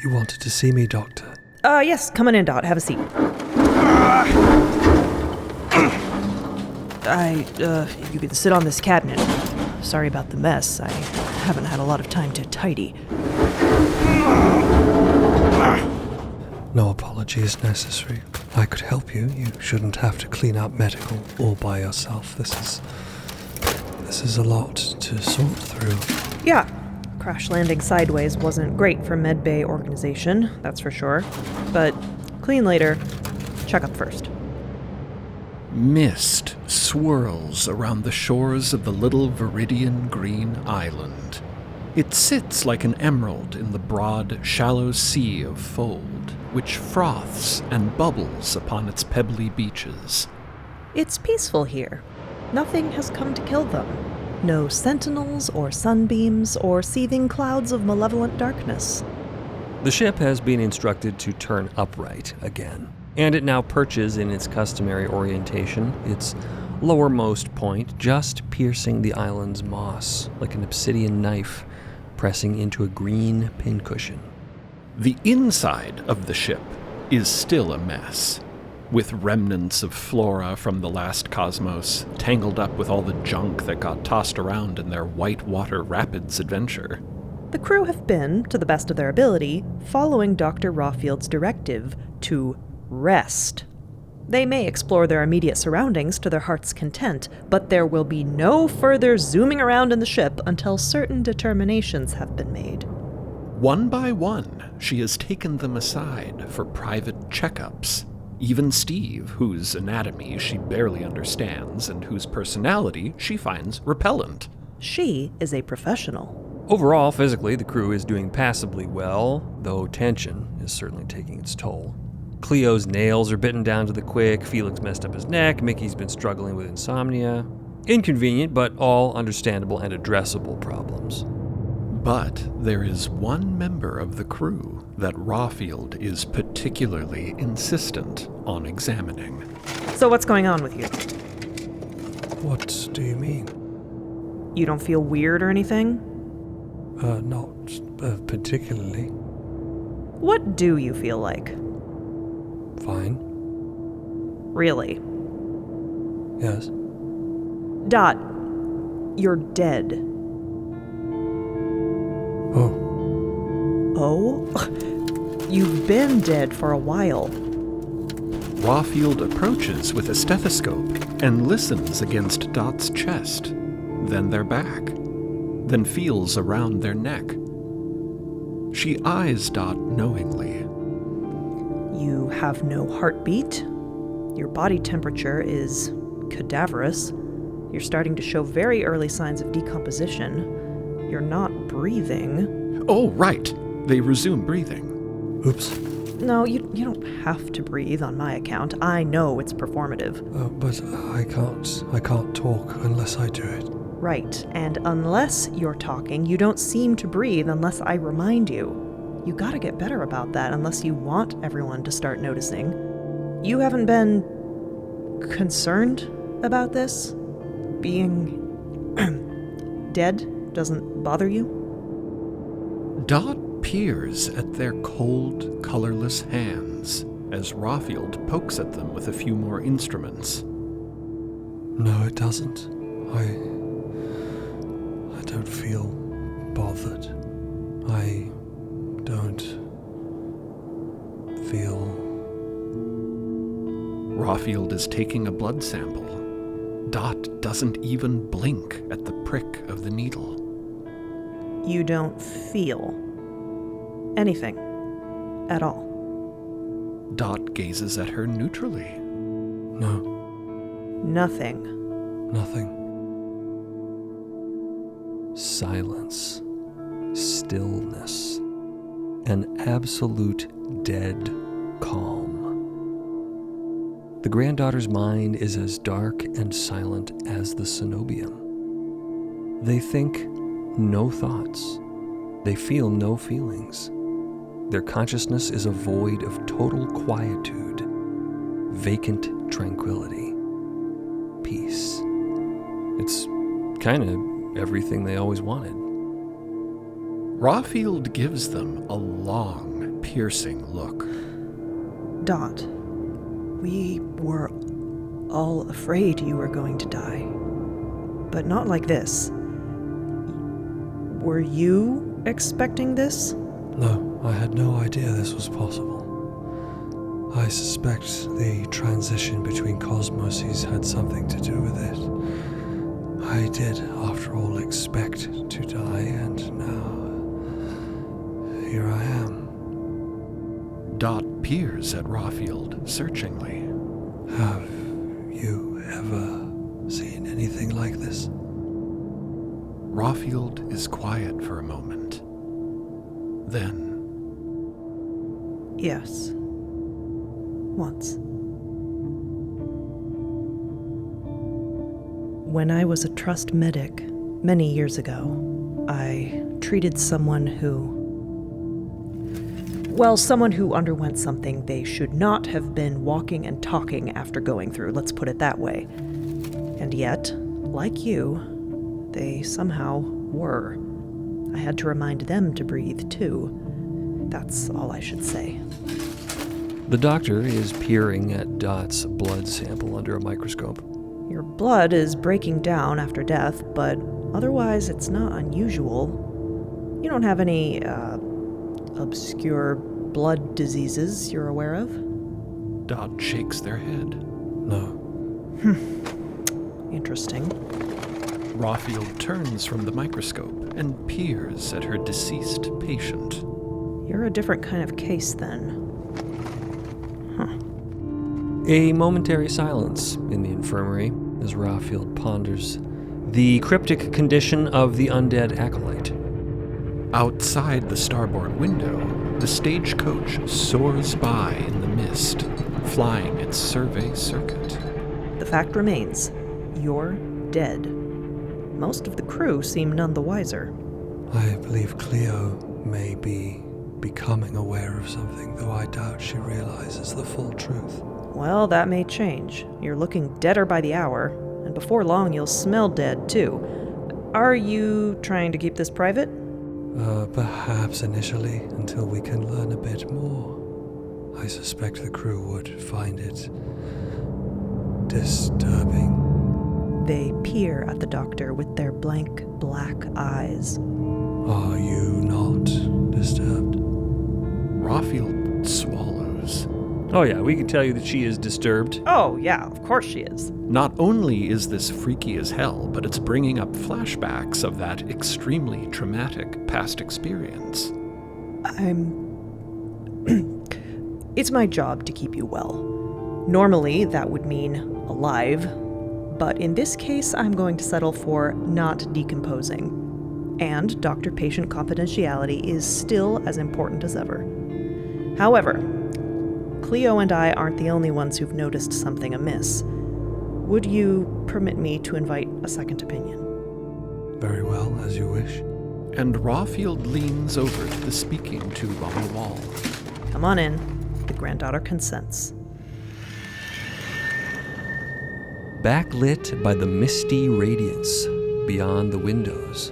You wanted to see me, Doctor? Yes, come on in, Dot. Have a seat. You can sit on this cabinet. Sorry about the mess. I haven't had a lot of time to tidy. No apology is necessary. I could help you. You shouldn't have to clean up medical all by yourself. This is a lot to sort through. Yeah, crash landing sideways wasn't great for medbay organization, that's for sure. But clean later, check up first. Mist swirls around the shores of the little viridian green island. It sits like an emerald in the broad, shallow sea of fold, which froths and bubbles upon its pebbly beaches. It's peaceful here. Nothing has come to kill them. No sentinels or sunbeams or seething clouds of malevolent darkness. The ship has been instructed to turn upright again, and it now perches in its customary orientation, its lowermost point just piercing the island's moss like an obsidian knife pressing into a green pincushion. The inside of the ship is still a mess, with remnants of flora from the last cosmos tangled up with all the junk that got tossed around in their whitewater rapids adventure. The crew have been, to the best of their ability, following Dr. Rawfield's directive to rest. They may explore their immediate surroundings to their heart's content, but there will be no further zooming around in the ship until certain determinations have been made. One by one, she has taken them aside for private checkups. Even Steve, whose anatomy she barely understands and whose personality she finds repellent. She is a professional. Overall, physically, the crew is doing passably well, though tension is certainly taking its toll. Cleo's nails are bitten down to the quick, Felix messed up his neck, Mickey's been struggling with insomnia. Inconvenient, but all understandable and addressable problems. But there is one member of the crew that Rawfield is particularly insistent on examining. So what's going on with you? What do you mean? You don't feel weird or anything? Not particularly. What do you feel like? Fine. Really? Yes. Dot, you're dead. Oh. Oh? You've been dead for a while. Rawfield approaches with a stethoscope and listens against Dot's chest, then their back, then feels around their neck. She eyes Dot knowingly. You have no heartbeat. Your body temperature is cadaverous. You're starting to show very early signs of decomposition. You're not breathing. Oh, right. They resume breathing. Oops. No, you don't have to breathe on my account. I know it's performative. But I can't talk unless I do it. Right, and unless you're talking, you don't seem to breathe unless I remind you. You gotta get better about that unless you want everyone to start noticing. You haven't been concerned about this? Being dead doesn't bother you? Dot peers at their cold, colorless hands as Rawfield pokes at them with a few more instruments. No, it doesn't. I don't feel bothered. I don't feel... Rawfield is taking a blood sample. Dot doesn't even blink at the prick of the needle. You don't feel anything at all. Dot gazes at her neutrally. No, Nothing. nothing. Silence. Stillness. An absolute dead calm. The granddaughter's mind is as dark and silent as the cenobium. They think no thoughts. They feel no feelings. Their consciousness is a void of total quietude, vacant tranquility, peace. It's kind of everything they always wanted. Rawfield gives them a long, piercing look. Dot, we were all afraid you were going to die. But not like this. Were you expecting this? No, I had no idea this was possible. I suspect the transition between cosmoses had something to do with it. I did, after all, expect to die, and now here I am. Dot peers at Rawfield searchingly. Have you ever seen anything like this? Rawfield is quiet for a moment. Then, Yes. Once. When I was a trust medic many years ago, I treated someone who underwent something they should not have been walking and talking after going through, let's put it that way. And yet, like you, they somehow were. I had to remind them to breathe, too. That's all I should say. The doctor is peering at Dot's blood sample under a microscope. Your blood is breaking down after death, but otherwise it's not unusual. You don't have any, obscure blood diseases you're aware of? Dot shakes their head. No. Interesting. Rawfield turns from the microscope and peers at her deceased patient. You're a different kind of case, then. A momentary silence in the infirmary as Rawfield ponders the cryptic condition of the undead acolyte. Outside the starboard window, the stagecoach soars by in the mist, flying its survey circuit. The fact remains, you're dead. Most of the crew seem none the wiser. I believe Cleo may be becoming aware of something, though I doubt she realizes the full truth. Well, that may change. You're looking deader by the hour, and before long you'll smell dead, too. Are you trying to keep this private? Perhaps initially, until we can learn a bit more. I suspect the crew would find it disturbing. They peer at the doctor with their blank, black eyes. Are you not disturbed? Rawfield swallows. Oh yeah, we can tell you that she is disturbed. Oh, yeah, of course she is. Not only is this freaky as hell, but it's bringing up flashbacks of that extremely traumatic past experience. It's my job to keep you well. Normally, that would mean alive, but in this case, I'm going to settle for not decomposing. And doctor-patient confidentiality is still as important as ever. However, Cleo and I aren't the only ones who've noticed something amiss. Would you permit me to invite a second opinion? Very well, as you wish. And Rawfield leans over to the speaking tube on the wall. Come on in. The granddaughter consents. Backlit by the misty radiance beyond the windows,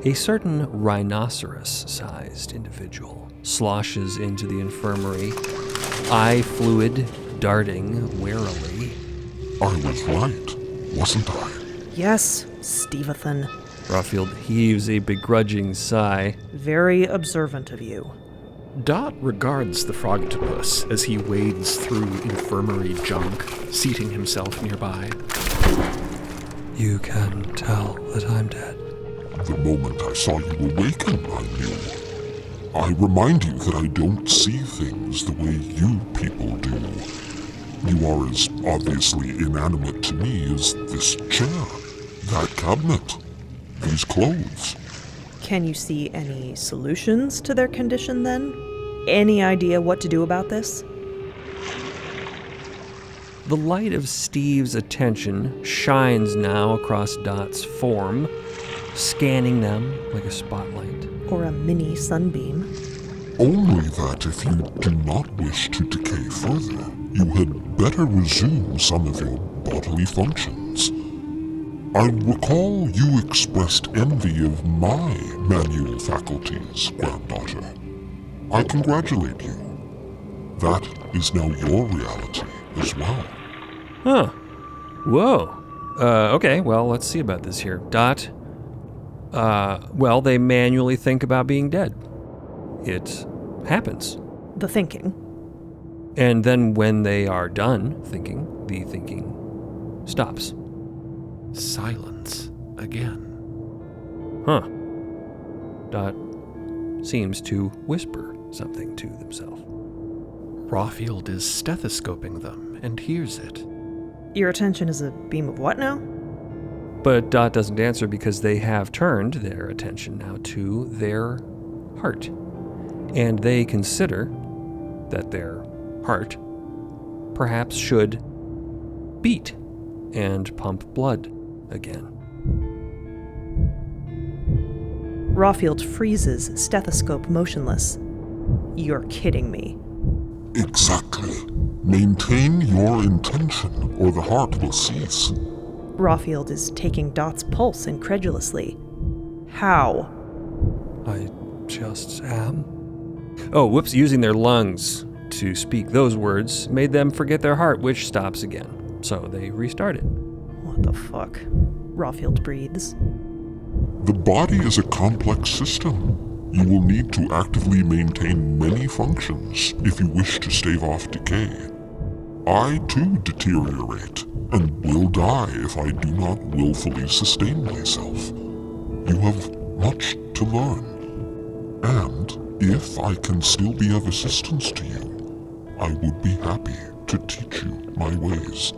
a certain rhinoceros-sized individual sloshes into the infirmary, eye fluid darting warily. I was right, wasn't I? Yes, Stevathan. Rawfield heaves a begrudging sigh. Very observant of you. Dot regards the frogtopus as he wades through infirmary junk, seating himself nearby. You can tell that I'm dead. The moment I saw you awaken, I knew. I remind you that I don't see things the way you people do. You are as obviously inanimate to me as this chair, that cabinet, these clothes. Can you see any solutions to their condition, then? Any idea what to do about this? The light of Steve's attention shines now across Dot's form, scanning them like a spotlight. Or a mini sunbeam? Only that if you do not wish to decay further, you had better resume some of your bodily functions. I recall you expressed envy of my manual faculties, granddaughter. I congratulate you. That is now your reality as well. Huh. Whoa. Okay, well, let's see about this here. Dot. Well, they manually think about being dead. It happens. The thinking. And then when they are done thinking, the thinking stops. Silence again. Huh. Dot seems to whisper something to themselves. Rawfield is stethoscoping them and hears it. Your attention is a beam of what now? But Dot doesn't answer because they have turned their attention now to their heart. And they consider that their heart perhaps should beat and pump blood again. Rawfield freezes, stethoscope motionless. You're kidding me. Exactly. Maintain your intention, or the heart will cease. Rawfield is taking Dot's pulse incredulously. How? I just am. Oh, whoops, using their lungs to speak those words made them forget their heart, which stops again. So they restart it. What the fuck? Rawfield breathes. The body is a complex system. You will need to actively maintain many functions if you wish to stave off decay. I too deteriorate, and will die if I do not willfully sustain myself. You have much to learn, and if I can still be of assistance to you, I would be happy to teach you my ways.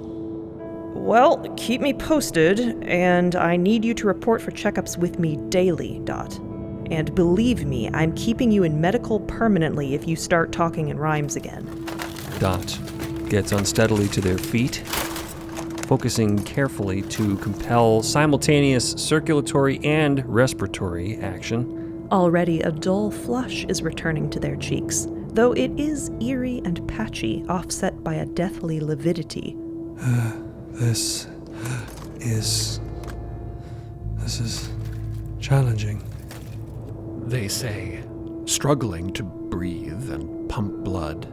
Well, keep me posted, and I need you to report for checkups with me daily, Dot. And believe me, I'm keeping you in medical permanently if you start talking in rhymes again. Dot gets unsteadily to their feet, focusing carefully to compel simultaneous circulatory and respiratory action. Already a dull flush is returning to their cheeks, though it is eerie and patchy, offset by a deathly lividity. This is challenging. They say, struggling to breathe and pump blood,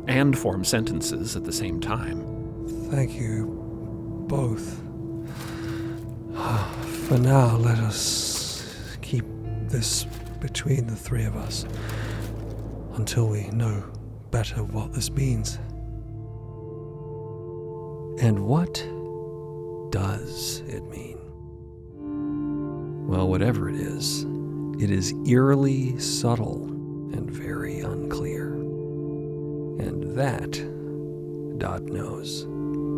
and form sentences at the same time. Thank you both. For now, let us keep this between the three of us until we know better what this means. And what does it mean? Well, whatever it is eerily subtle and very unclear. And that, Dot knows,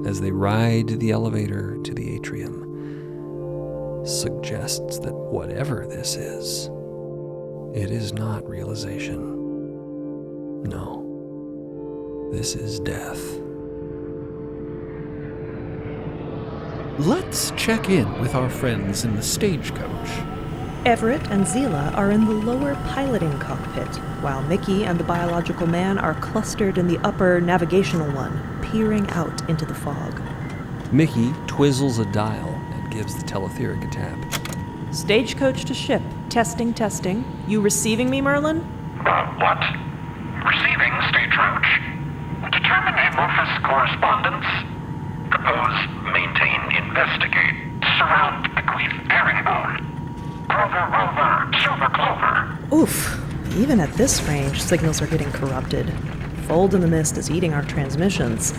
as they ride the elevator to the atrium, suggests that whatever this is, it is not realization. No, this is death. Let's check in with our friends in the stagecoach. Everett and Zila are in the lower piloting cockpit, while Mickey and the biological man are clustered in the upper navigational one, peering out into the fog. Mickey twizzles a dial and gives the teletheric a tap. Stagecoach to ship. Testing, testing. You receiving me, Merlin? What? Receiving, stagecoach. Determine amorphous correspondence. Propose, maintain, investigate. Surround, bequeath, herringbone. Grover, rover, silver clover. Oof. Even at this range, signals are getting corrupted. Fold in the Mist is eating our transmissions.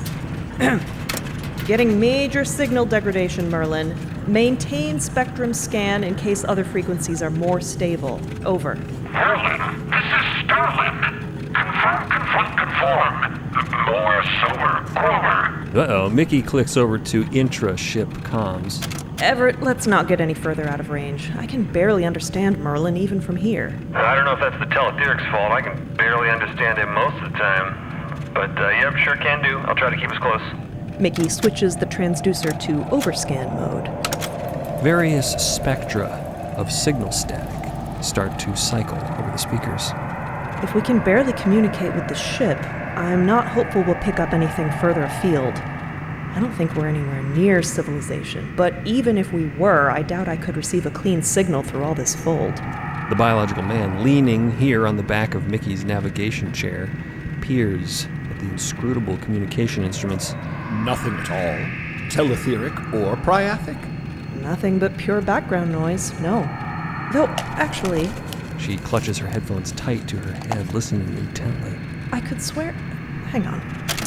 Getting major signal degradation, Merlin. Maintain spectrum scan in case other frequencies are more stable. Over. Merlin, this is Sterling. Confirm, confront, conform. More, sober, grover. Uh-oh, Mickey clicks over to intra-ship comms. Everett, let's not get any further out of range. I can barely understand Merlin even from here. I don't know if that's the teletheric's fault. I can barely understand him most of the time. But, yep, sure can do. I'll try to keep us close. Mickey switches the transducer to overscan mode. Various spectra of signal static start to cycle over the speakers. If we can barely communicate with the ship, I'm not hopeful we'll pick up anything further afield. I don't think we're anywhere near civilization, but even if we were, I doubt I could receive a clean signal through all this fold. The biological man, leaning here on the back of Mickey's navigation chair, peers at the inscrutable communication instruments. Nothing at all. Teletheric or priathic? Nothing but pure background noise, no. Though, actually, She clutches her headphones tight to her head, listening intently. I could swear... Hang on.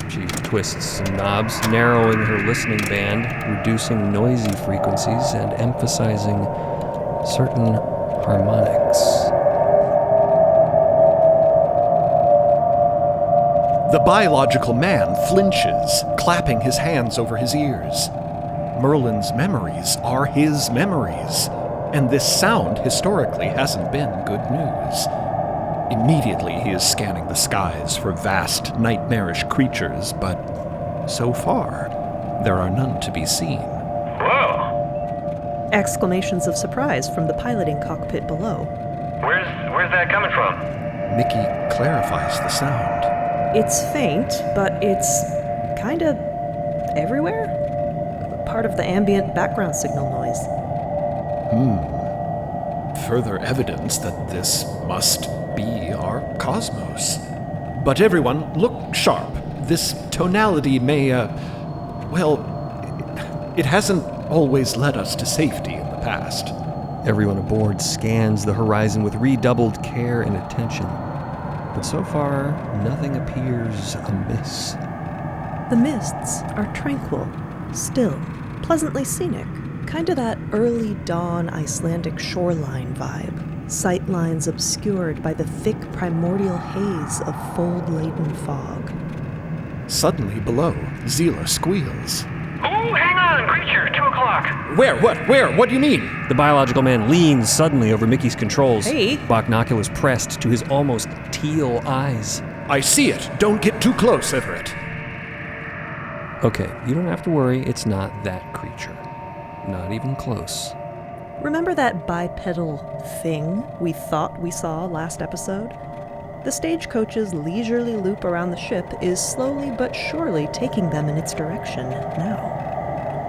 She twists some knobs, narrowing her listening band, reducing noisy frequencies, and emphasizing certain harmonics. The biological man flinches, clapping his hands over his ears. Merlin's memories are his memories, and this sound historically hasn't been good news. Immediately he is scanning the skies for vast, nightmarish creatures, but so far, there are none to be seen. Whoa! Exclamations of surprise from the piloting cockpit below. Where's that coming from? Mickey clarifies the sound. It's faint, but it's kinda everywhere? Part of the ambient background signal noise. Further evidence that this must be our cosmos. But everyone, look sharp. This tonality may, it hasn't always led us to safety in the past. Everyone aboard scans the horizon with redoubled care and attention. But so far, nothing appears amiss. The mists are tranquil, still, pleasantly scenic. Kinda that early dawn Icelandic shoreline vibe. Sight lines obscured by the thick primordial haze of fold-laden fog. Suddenly below, Zila squeals. Ooh, hang on, creature, 2 o'clock. Where? What do you mean? The biological man leans suddenly over Mickey's controls. Hey. Binoculars pressed to his almost teal eyes. I see it. Don't get too close, Everett. Okay, you don't have to worry, it's not that creature. Not even close. Remember that bipedal thing we thought we saw last episode? The stagecoach's leisurely loop around the ship is slowly but surely taking them in its direction now.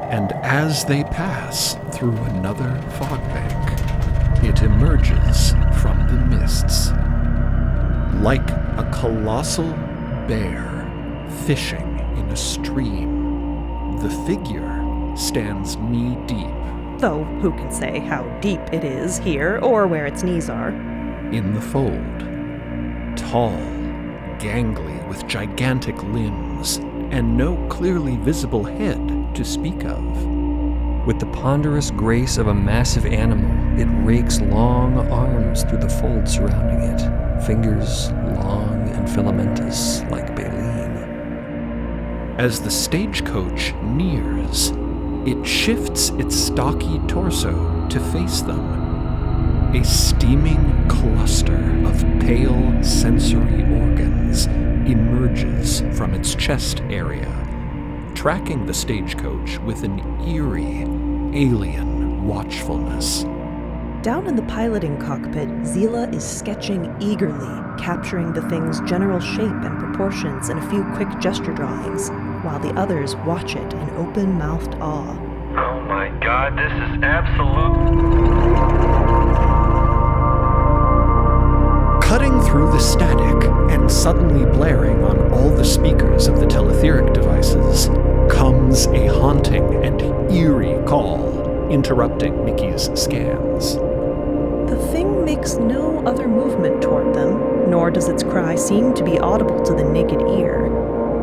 And as they pass through another fog bank, it emerges from the mists. Like a colossal bear fishing in a stream, the figure stands knee-deep. Though, who can say how deep it is here or where its knees are? In the fold. Tall, gangly with gigantic limbs, and no clearly visible head to speak of. With the ponderous grace of a massive animal, it rakes long arms through the fold surrounding it, fingers long and filamentous like baleen. As the stagecoach nears, it shifts its stocky torso to face them. A steaming cluster of pale sensory organs emerges from its chest area, tracking the stagecoach with an eerie, alien watchfulness. Down in the piloting cockpit, Zila is sketching eagerly, capturing the thing's general shape and proportions in a few quick gesture drawings, while the others watch it in open-mouthed awe. Oh my god, this is absolute... Cutting through the static and suddenly blaring on all the speakers of the teletheric devices comes a haunting and eerie call, interrupting Mickey's scans. The thing makes no other movement toward them, nor does its cry seem to be audible to the naked ear.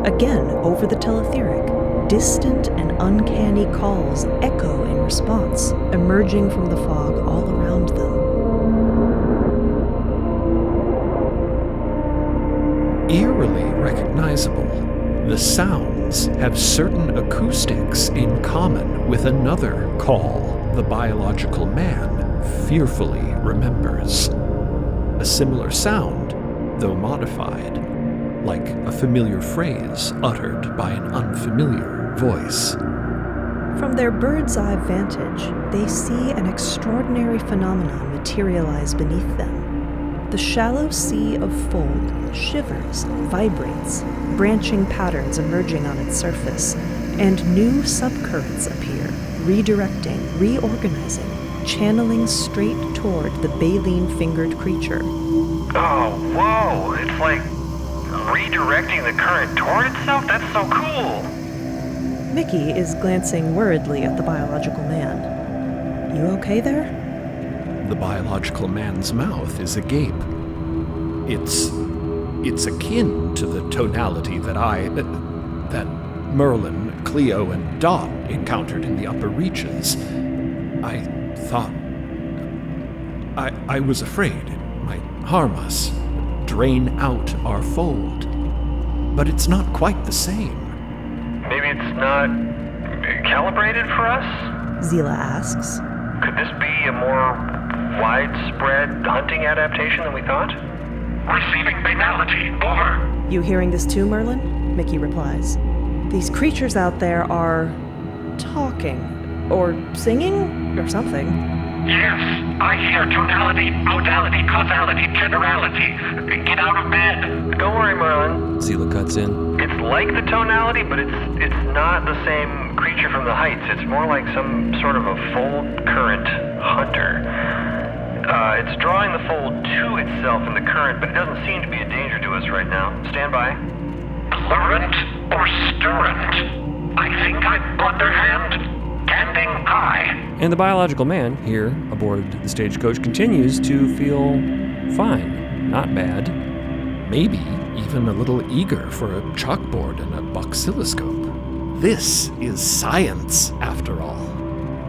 Again, over the teletheric, distant and uncanny calls echo in response, emerging from the fog all around them. Eerily recognizable, the sounds have certain acoustics in common with another call the biological man fearfully remembers. A similar sound, though modified, like a familiar phrase uttered by an unfamiliar voice. From their bird's-eye vantage, they see an extraordinary phenomenon materialize beneath them. The shallow sea of fold shivers, vibrates, branching patterns emerging on its surface, and new subcurrents appear, redirecting, reorganizing, channeling straight toward the baleen-fingered creature. Oh, whoa! It's like redirecting the current toward itself? That's so cool! Mickey is glancing worriedly at the biological man. You okay there? The biological man's mouth is agape. It's akin to the tonality that Merlin, Cleo, and Dot encountered in the upper reaches. I thought... I was afraid it might harm us, drain out our fold. But it's not quite the same. Maybe it's not calibrated for us? Zila asks. Could this be a more widespread hunting adaptation than we thought? Receiving banality. Over. You hearing this too, Merlin? Mickey replies. These creatures out there are talking, or singing, or something. Yes, I hear tonality, modality, causality, generality. Get out of bed. Don't worry, Merlin. Zila cuts in. It's like the tonality, but it's not the same creature from the heights. It's more like some sort of a fold current hunter. It's drawing the fold to itself in the current, but it doesn't seem to be a danger to us right now. Stand by. Blurrent or stirrent? I think I blunderhand. Standing eye. And the biological man here aboard the stagecoach continues to feel fine, not bad. Maybe even a little eager for a chalkboard and a boxilloscope. This is science, after all.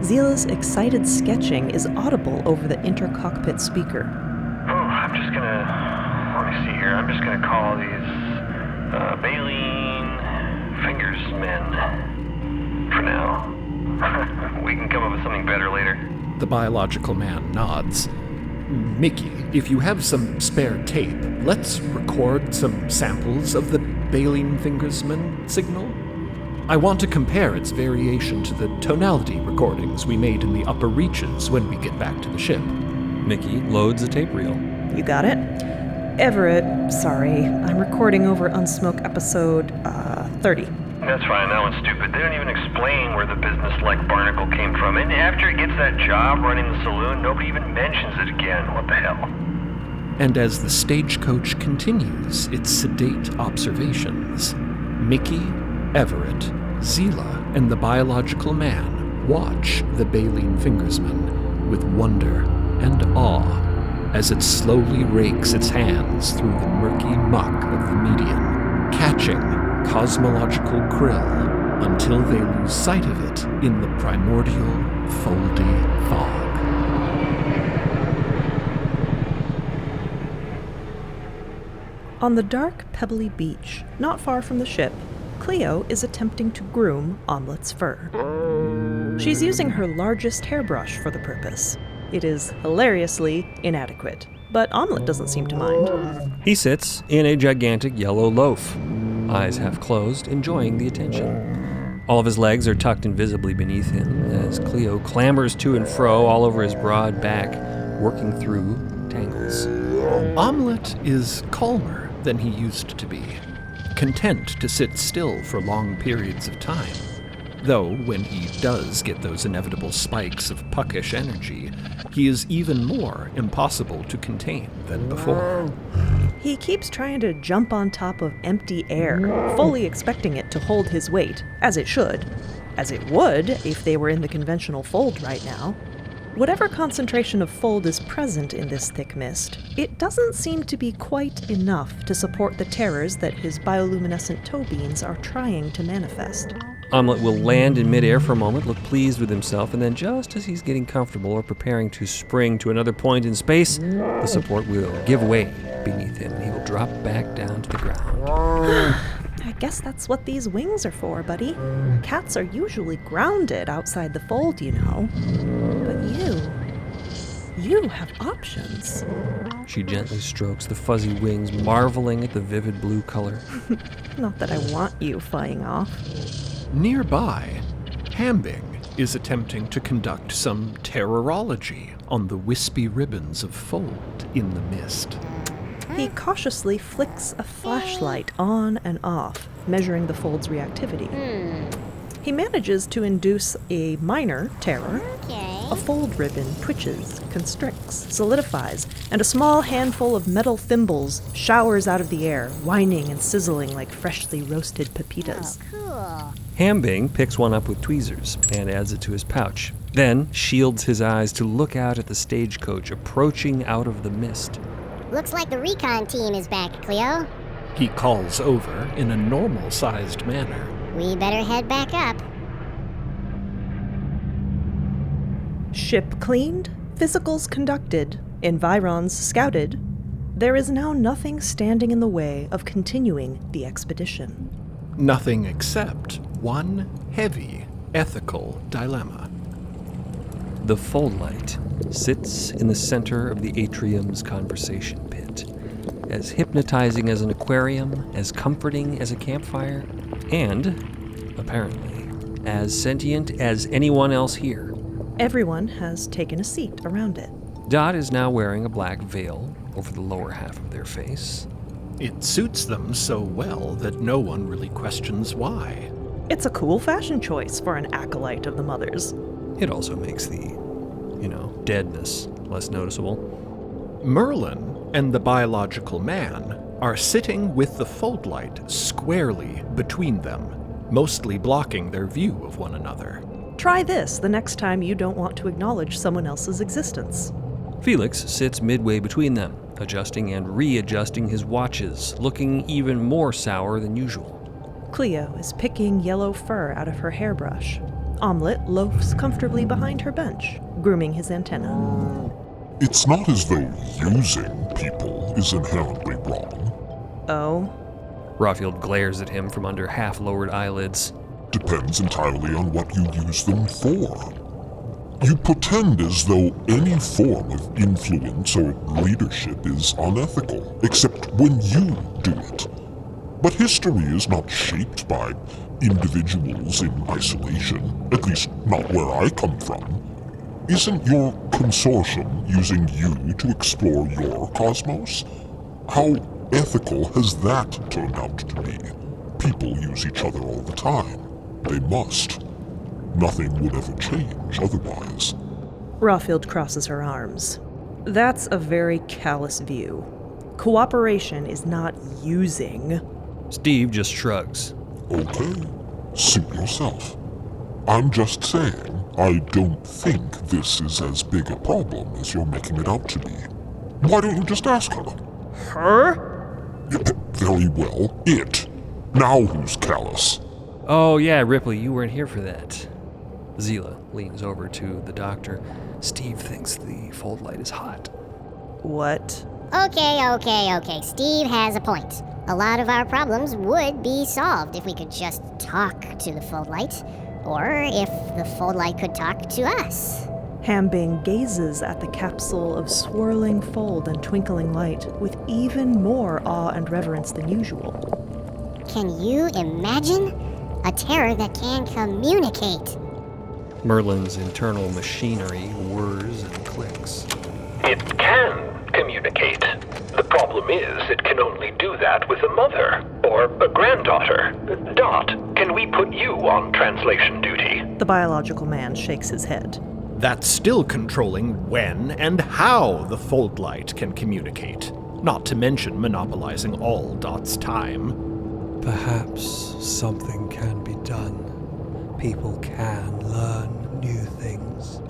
Zila's excited sketching is audible over the intercockpit speaker. Let me see here. I'm just gonna call these baleen fingersmen for now. We can come up with something better later. The biological man nods. Mickey, if you have some spare tape, let's record some samples of the baleen fingersman signal. I want to compare its variation to the tonality recordings we made in the upper reaches when we get back to the ship. Mickey loads a tape reel. You got it? Everett, sorry, I'm recording over Unsmoke episode 30. That's fine, that one's stupid. They don't even explain where the business-like barnacle came from. And after it gets that job running the saloon, nobody even mentions it again. What the hell? And as the stagecoach continues its sedate observations, Mickey, Everett, Zila, and the biological man watch the baleen fingersman with wonder and awe as it slowly rakes its hands through the murky muck of the median, catching cosmological krill until they lose sight of it in the primordial, foldy fog. On the dark, pebbly beach, not far from the ship, Cleo is attempting to groom Omelet's fur. She's using her largest hairbrush for the purpose. It is hilariously inadequate, but Omelet doesn't seem to mind. He sits in a gigantic yellow loaf, eyes half closed, enjoying the attention. All of his legs are tucked invisibly beneath him as Cleo clambers to and fro all over his broad back, working through tangles. Omelet is calmer than he used to be, content to sit still for long periods of time. Though, when he does get those inevitable spikes of puckish energy, he is even more impossible to contain than before. He keeps trying to jump on top of empty air, fully expecting it to hold his weight, as it should. As it would if they were in the conventional fold right now. Whatever concentration of fold is present in this thick mist, it doesn't seem to be quite enough to support the terrors that his bioluminescent toe beans are trying to manifest. Omelet will land in midair for a moment, look pleased with himself, and then just as he's getting comfortable or preparing to spring to another point in space, the support will give way beneath him, and he will drop back down to the ground. I guess that's what these wings are for, buddy. Cats are usually grounded outside the fold, you know. But you have options. She gently strokes the fuzzy wings, marveling at the vivid blue color. Not that I want you flying off. Nearby, Hambing is attempting to conduct some terrorology on the wispy ribbons of fold in the mist. He cautiously flicks a flashlight on and off, measuring the fold's reactivity. He manages to induce a minor terror, A fold ribbon twitches, constricts, solidifies, and a small handful of metal thimbles showers out of the air, whining and sizzling like freshly roasted pepitas. Cool. Hambing picks one up with tweezers and adds it to his pouch, then shields his eyes to look out at the stagecoach approaching out of the mist. Looks like the recon team is back, Cleo. He calls over in a normal-sized manner. We better head back up. Ship cleaned, physicals conducted, environs scouted. There is now nothing standing in the way of continuing the expedition. Nothing except one heavy ethical dilemma. The fold light sits in the center of the atrium's conversation pit, as hypnotizing as an aquarium, as comforting as a campfire, and, apparently, as sentient as anyone else here. Everyone has taken a seat around it. Dot is now wearing a black veil over the lower half of their face. It suits them so well that no one really questions why. It's a cool fashion choice for an acolyte of the Mothers. It also makes the, deadness less noticeable. Merlin and the biological man are sitting with the fold light squarely between them, mostly blocking their view of one another. Try this the next time you don't want to acknowledge someone else's existence. Felix sits midway between them, adjusting and readjusting his watches, looking even more sour than usual. Cleo is picking yellow fur out of her hairbrush. Omelette loafs comfortably behind her bench, grooming his antenna. It's not as though using people is inherently wrong. Oh? Rawfield glares at him from under half-lowered eyelids. Depends entirely on what you use them for. You pretend as though any form of influence or leadership is unethical, except when you do it. But history is not shaped by individuals in isolation, at least not where I come from. Isn't your consortium using you to explore your cosmos? How ethical has that turned out to be? People use each other all the time. They must. Nothing would ever change otherwise. Rawfield crosses her arms. That's a very callous view. Cooperation is not using. Steve just shrugs. Okay, suit yourself. I'm just saying, I don't think this is as big a problem as you're making it out to be. Why don't you just ask her? Her? Very well, it. Now who's callous? Oh yeah, Ripley, you weren't here for that. Zila leans over to the doctor. Steve thinks the fold light is hot. What? Okay. Steve has a point. A lot of our problems would be solved if we could just talk to the fold light, or if the fold light could talk to us. Hambing gazes at the capsule of swirling fold and twinkling light with even more awe and reverence than usual. Can you imagine? A terror that can communicate. Merlin's internal machinery whirs and clicks. It can communicate. The problem is, it can only do that with a mother or a granddaughter. Dot, can we put you on translation duty? The biological man shakes his head. That's still controlling when and how the fold light can communicate, not to mention monopolizing all Dot's time. Perhaps something can be done. People can learn new things.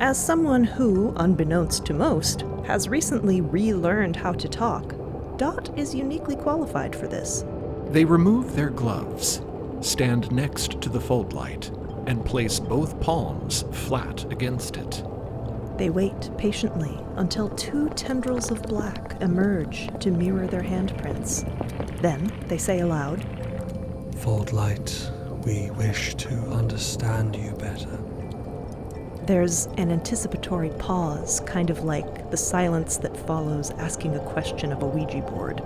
As someone who, unbeknownst to most, has recently relearned how to talk, Dot is uniquely qualified for this. They remove their gloves, stand next to the fold light, and place both palms flat against it. They wait patiently until two tendrils of black emerge to mirror their handprints. Then they say aloud, Fold light, we wish to understand you better. There's an anticipatory pause, kind of like the silence that follows asking a question of a Ouija board.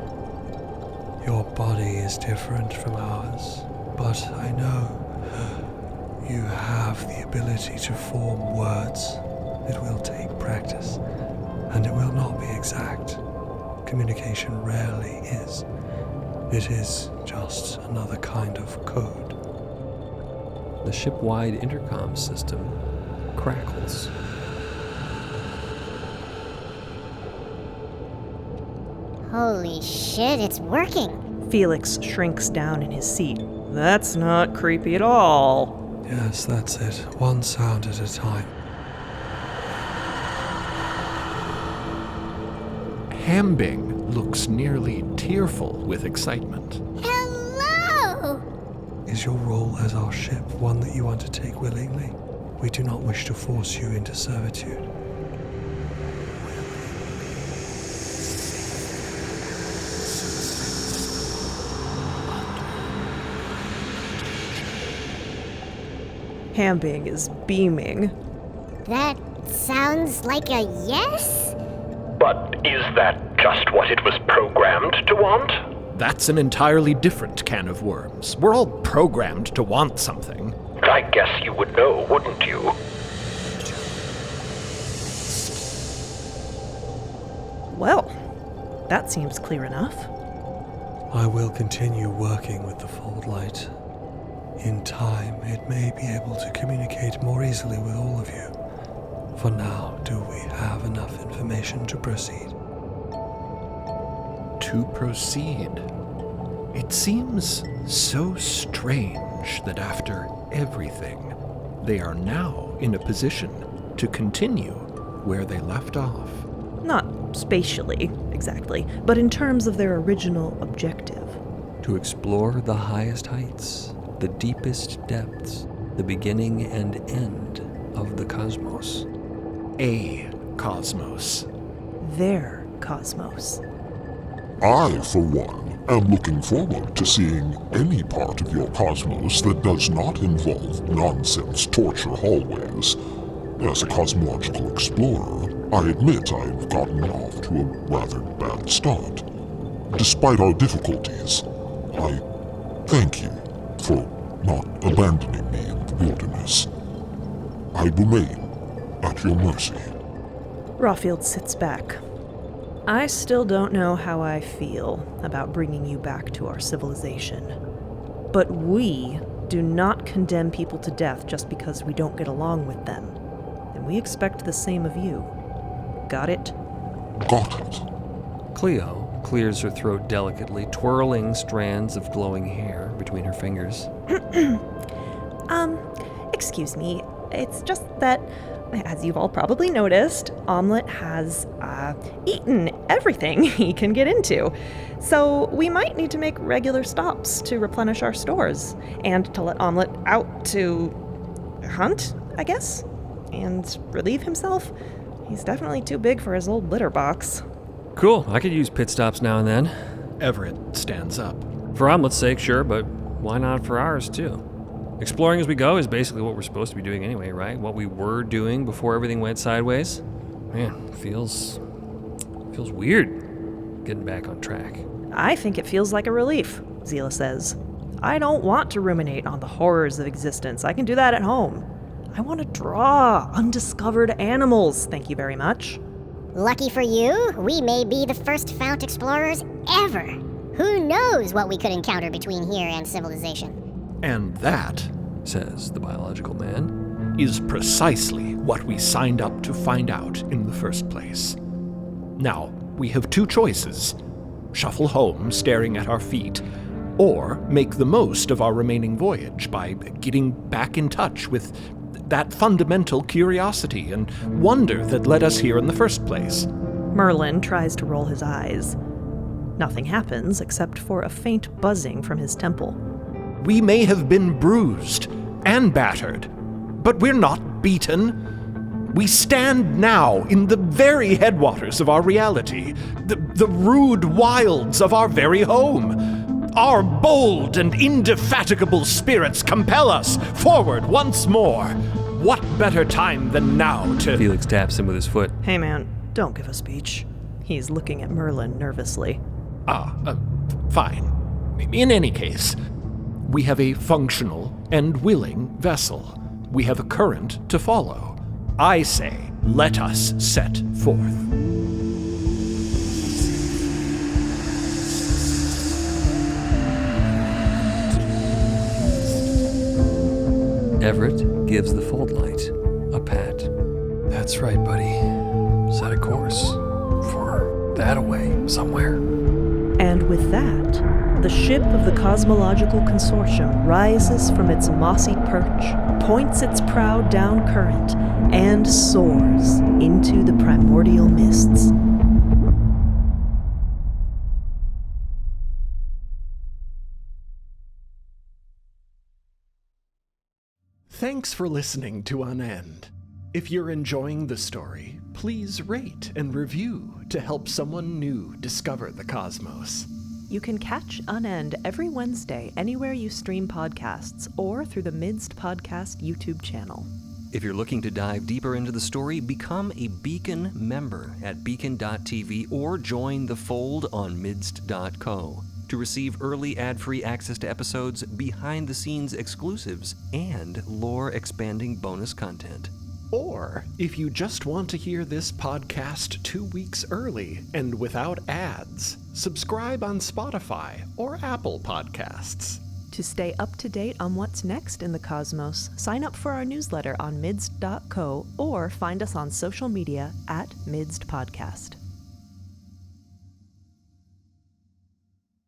Your body is different from ours, but I know you have the ability to form words. It will take practice, and it will not be exact. Communication rarely is. It is just another kind of code. The ship-wide intercom system crackles. Holy shit, it's working. Felix shrinks down in his seat. That's not creepy at all. Yes, that's it. One sound at a time. Hambing looks nearly tearful with excitement. Hello! Is your role as our ship one that you want to take willingly? We do not wish to force you into servitude. Hambing is beaming. That sounds like a yes? But is that just what it was programmed to want? That's an entirely different can of worms. We're all programmed to want something. I guess you would know, wouldn't you? Well, that seems clear enough. I will continue working with the Fold Light. In time, it may be able to communicate more easily with all of you. For now, do we have enough information to proceed? To proceed. It seems so strange that after everything, they are now in a position to continue where they left off. Not spatially, exactly, but in terms of their original objective. To explore the highest heights, the deepest depths, the beginning and end of the cosmos. A cosmos. Their cosmos. I, for one, am looking forward to seeing any part of your cosmos that does not involve nonsense torture hallways. As a cosmological explorer, I admit I've gotten off to a rather bad start. Despite our difficulties, I thank you for not abandoning me in the wilderness. I remain at your mercy. Rawfield sits back. I still don't know how I feel about bringing you back to our civilization. But we do not condemn people to death just because we don't get along with them. And we expect the same of you. Got it? Got it. Cleo clears her throat delicately, twirling strands of glowing hair between her fingers. Excuse me. It's just that, as you've all probably noticed, Omelette has, eaten everything he can get into. So we might need to make regular stops to replenish our stores, and to let Omelette out to hunt, I guess, and relieve himself. He's definitely too big for his old litter box. Cool, I could use pit stops now and then. Everett stands up. For Omelet's sake, sure, but why not for ours, too? Exploring as we go is basically what we're supposed to be doing anyway, right? What we were doing before everything went sideways. Man, feels weird getting back on track. I think it feels like a relief, Zila says. I don't want to ruminate on the horrors of existence. I can do that at home. I want to draw undiscovered animals, thank you very much. Lucky for you, we may be the first fount explorers ever. Who knows what we could encounter between here and civilization? And that, says the biological man, is precisely what we signed up to find out in the first place. Now, we have two choices. Shuffle home, staring at our feet, or make the most of our remaining voyage by getting back in touch with that fundamental curiosity and wonder that led us here in the first place. Merlin tries to roll his eyes. Nothing happens except for a faint buzzing from his temple. We may have been bruised and battered, but we're not beaten. We stand now in the very headwaters of our reality, the rude wilds of our very home. Our bold and indefatigable spirits compel us forward once more. What better time than now to... Felix taps him with his foot. Hey man, don't give a speech. He's looking at Merlin nervously. Fine. In any case, we have a functional and willing vessel. We have a current to follow. I say, let us set forth. Everett gives the Fold Light a pat That's right, buddy. Set a course for that away somewhere. And with that, the ship of the Cosmological Consortium rises from its mossy perch, points its prow down current, and soars into the primordial mists. Thanks for listening to Unend. If you're enjoying the story, please rate and review to help someone new discover the cosmos. You can catch Unend every Wednesday anywhere you stream podcasts or through the MIDST Podcast YouTube channel. If you're looking to dive deeper into the story, become a Beacon member at beacon.tv or join the fold on midst.co to receive early ad-free access to episodes, behind-the-scenes exclusives, and lore-expanding bonus content. Or, if you just want to hear this podcast 2 weeks early and without ads, subscribe on Spotify or Apple Podcasts. To stay up to date on what's next in the cosmos, sign up for our newsletter on midst.co or find us on social media at MIDST Podcast.